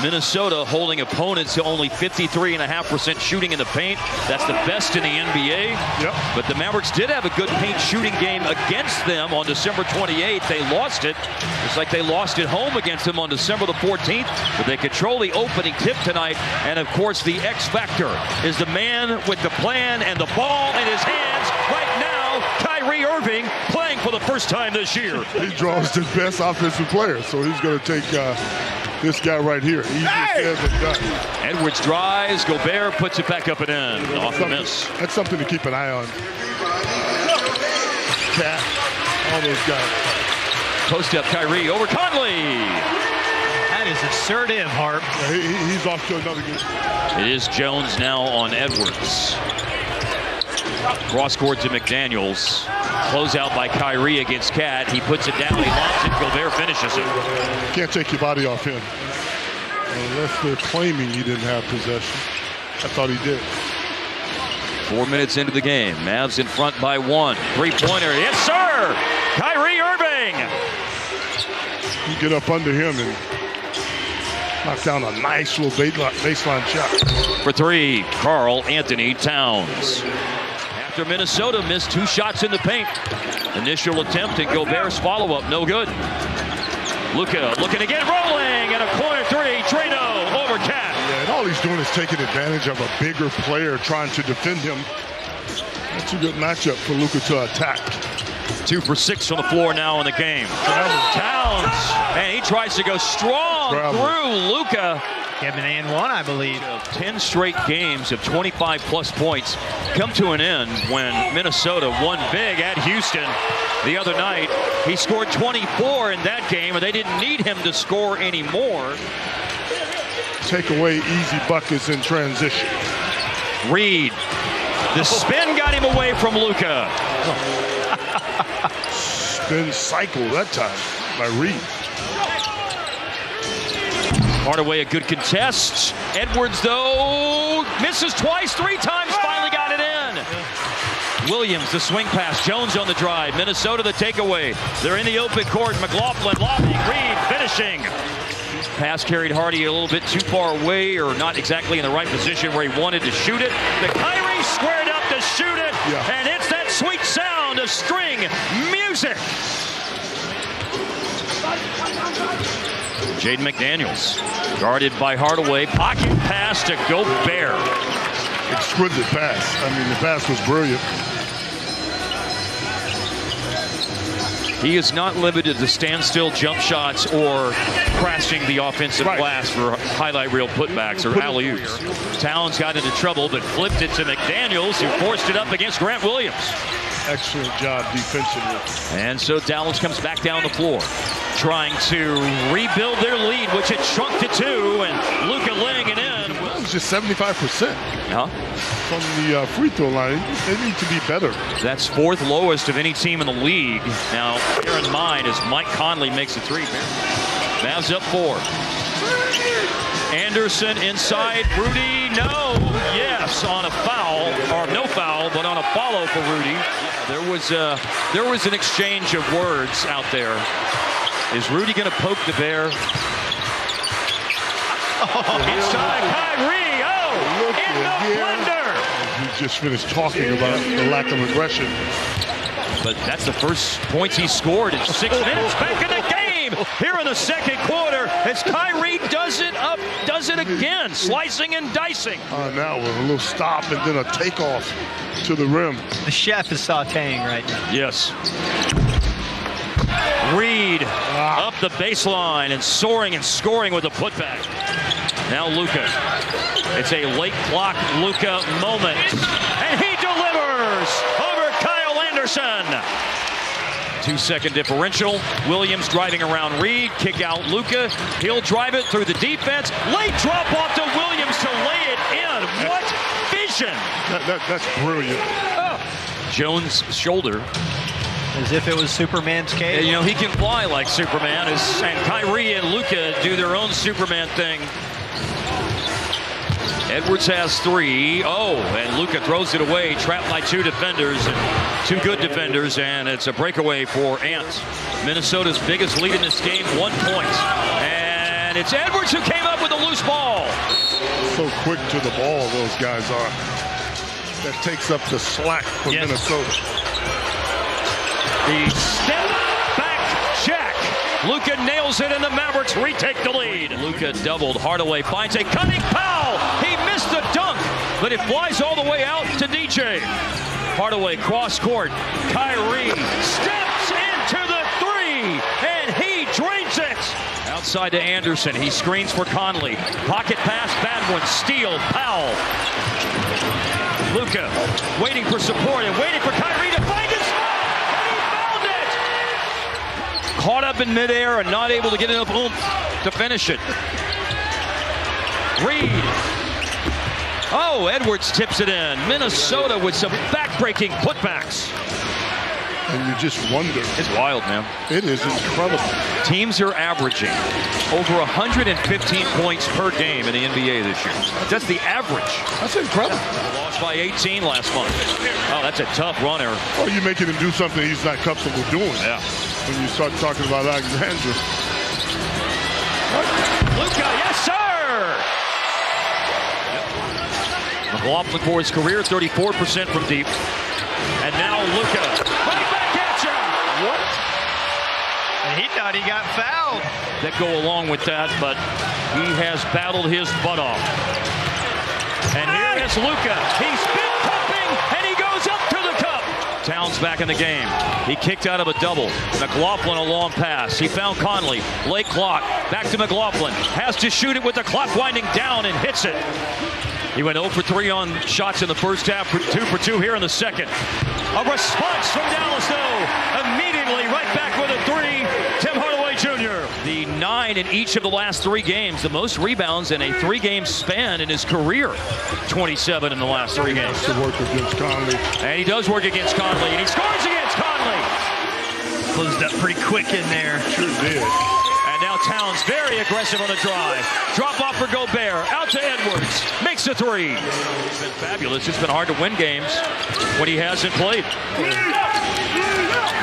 Minnesota holding opponents to only 53.5% shooting in the paint. That's the best in the NBA. Yep. But the Mavericks did have a good paint shooting game against them on December 28th. They lost it. It's like they lost at home against them on December the 14th. But they control the opening tip tonight. And of course, the X factor is the man with the plan and the ball in his hands right now. Kyrie Irving playing for the first time this year. He draws the best offensive player, so he's going to take this guy right here. Easier said than done. Edwards drives. Gobert puts it back up and in. Off the miss. That's something to keep an eye on. Cat, all those guys. Post up Kyrie over Conley. That is assertive, Harp. Yeah, he's off to another good. It is Jones now on Edwards. Cross court to McDaniels. Close out by Kyrie against Cat. He puts it down. He lobs it. Gobert finishes it. Can't take your body off him. Unless they're claiming he didn't have possession. I thought he did. 4 minutes into the game. Mavs in front by 1. Three-pointer. Yes, sir! Kyrie Irving! You get up under him and knock down a nice little baseline shot. For 3, Karl Anthony Towns. After Minnesota missed 2 shots in the paint. Initial attempt and Gobert's follow-up, no good. Luka looking again, rolling, and a corner 3, Drano over Cat. Yeah, and all he's doing is taking advantage of a bigger player trying to defend him. That's a good matchup for Luka to attack. 2 for 6 on the floor now in the game. Towns, and he tries to go strong through Luka. Kevin and 1, I believe. 10 straight games of 25-plus points come to an end when Minnesota won big at Houston the other night. He scored 24 in that game, and they didn't need him to score anymore. Take away easy buckets in transition. Reed. The spin got him away from Luka. Spin cycle that time by Reed. Hardaway a good contest. Edwards, though, misses twice, 3 times, finally got it in. Williams, the swing pass. Jones on the drive. Minnesota, the takeaway. They're in the open court. McLaughlin lobbing. Reed finishing. Pass carried Hardy a little bit too far away, or not exactly in the right position where he wanted to shoot it. The Kyrie squared up to shoot it, and it's that sweet sound of string music. Jaden McDaniels, guarded by Hardaway. Pocket pass to Gobert. Exquisite pass. I mean, the pass was brilliant. He is not limited to standstill jump shots or crashing the offensive glass for highlight reel putbacks or alley-oops. Towns got into trouble, but flipped it to McDaniels, who forced it up against Grant Williams. Excellent job defensively. And so Dallas comes back down the floor, trying to rebuild their lead, which had shrunk to 2, and Luka laying it in. It was just 75% from the free throw line. They need to be better. That's 4th lowest of any team in the league. Now, bear in mind as Mike Conley makes a 3. Mavs up 4. Anderson inside. Rudy, no. Yes, on a foul, or no foul, but on a follow for Rudy. There was an exchange of words out there. Is Rudy going to poke the bear? Inside Kyrie. Oh, in the blender. He just finished talking about the lack of aggression. But that's the first points he scored in 6 minutes. Back in the game here in the second quarter as Kyrie does it again, slicing and dicing. Now with a little stop and then a takeoff to the rim. The chef is sauteing right now. Yes. Reed up the baseline and soaring and scoring with a putback. Now Luka. It's a late clock Luka moment. And he delivers over Kyle Anderson. 2-second differential. Williams driving around Reed. Kick out Luka. He'll drive it through the defense. Late drop off to Williams to lay it in. What vision. That's brilliant. Jones' shoulder. As if it was Superman's cage. You know, he can fly like Superman, and Kyrie and Luka do their own Superman thing. Edwards has 3. Oh, and Luka throws it away, trapped by 2 defenders, and 2 good defenders, and it's a breakaway for Ant. Minnesota's biggest lead in this game, 1 point. And And it's Edwards who came up with a loose ball. So quick to the ball, those guys are. That takes up the slack for Minnesota. The step back jack. Luka nails it and the Mavericks retake the lead. Luka doubled. Hardaway finds a cutting foul. He missed the dunk, but it flies all the way out to DJ. Hardaway cross court. Kyrie steps into the three, and he drains it. Outside to Anderson. He screens for Conley. Pocket pass, bad one. Steal, Powell. Luka waiting for support and waiting for Kyrie to find his spot. He found it. Caught up in midair and not able to get enough oomph to finish it. Reed. Oh, Edwards tips it in. Minnesota with some back-breaking putbacks. And you just wonder. It's wild, man. It is incredible. Teams are averaging over 115 points per game in the NBA this year. That's the average. That's incredible. Lost by 18 last month. Oh, that's a tough runner. Well, you making him do something he's not comfortable doing. Yeah. When you start talking about Alexander. Luka, yes, sir! McLaughlin for his career, 34% from deep. And now Luka. Right back at you! What? And he thought he got fouled. That go along with that, but he has battled his butt off. And here is Luka. He's been cupping, and he goes up to the cup. Towns back in the game. He kicked out of a double. McLaughlin a long pass. He found Conley. Late clock. Back to McLaughlin. Has to shoot it with the clock winding down and hits it. He went 0 for 3 on shots in the first half, 2 for 2 here in the second. A response from Dallas, though. Immediately right back with a 3. Tim Hardaway Jr. The 9 in each of the last 3 games. The most rebounds in a 3-game span in his career. 27 in the last 3 games. To work against Conley. And he does work against Conley, and he scores against Conley. Closed up pretty quick in there. Sure did. And now Towns very aggressive on the drive. Drop off for Gobert. Out to Edwards. Makes the 3. It's been fabulous. It's been hard to win games when he hasn't played.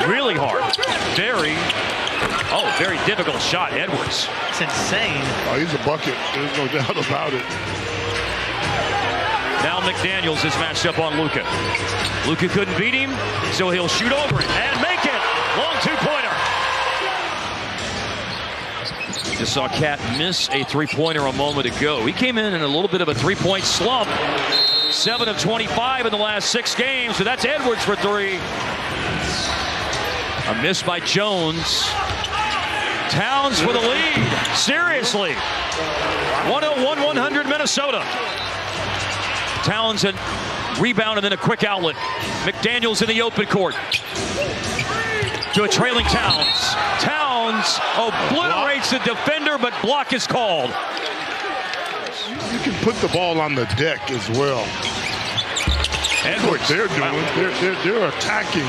Really hard. Very difficult shot, Edwards. It's insane. Oh, he's a bucket. There's no doubt about it. Now McDaniels is matched up on Luka. Luka couldn't beat him, so he'll shoot over it and make it. Long 2-pointer. Just saw Cat miss a 3-pointer a moment ago. He came in a little bit of a 3-point slump. 7 of 25 in the last 6 games, so that's Edwards for 3. A miss by Jones. Towns for the lead. Seriously. 101-100 Minnesota. Towns and rebound and then a quick outlet. McDaniels in the open court. To a trailing Towns. Towns obliterates the defender, but block is called. You can put the ball on the deck as well. That's what they're doing. They're attacking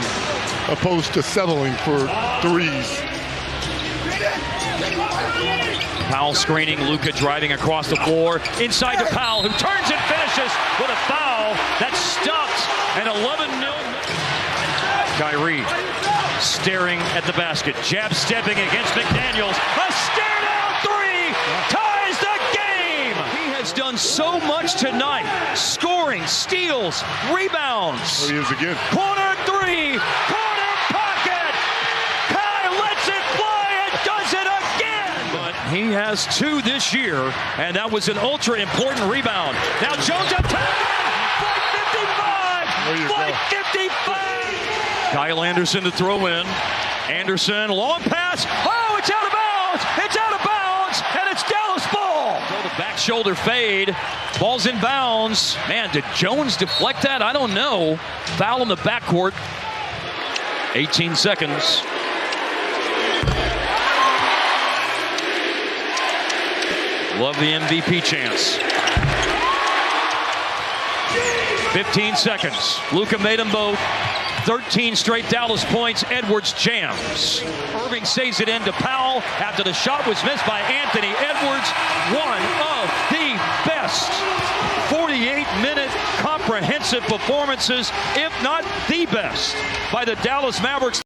opposed to settling for 3s. Powell screening, Luka driving across the floor. Inside to Powell, who turns and finishes with a foul that stopped an 11-0. Kyrie staring at the basket. Jab stepping against McDaniels. A stare-down 3 ties the game. He has done so much tonight. Scoring, steals, rebounds. There he is again. Corner 3. Corner pocket. Kai lets it fly and does it again. But he has 2 this year, and that was an ultra-important rebound. Now Jones up top. Flight 55. Flight 55. Kyle Anderson to throw in. Anderson, long pass. Oh, it's out of bounds. It's out of bounds, and it's Dallas ball. So the back shoulder fade. Ball's in bounds. Man, did Jones deflect that? I don't know. Foul in the backcourt. 18 seconds. Love the MVP chance. 15 seconds. Luka made them both. 13 straight Dallas points. Edwards jams. Irving saves it in to Powell after the shot was missed by Anthony Edwards. One of the best 48-minute comprehensive performances, if not the best, by the Dallas Mavericks.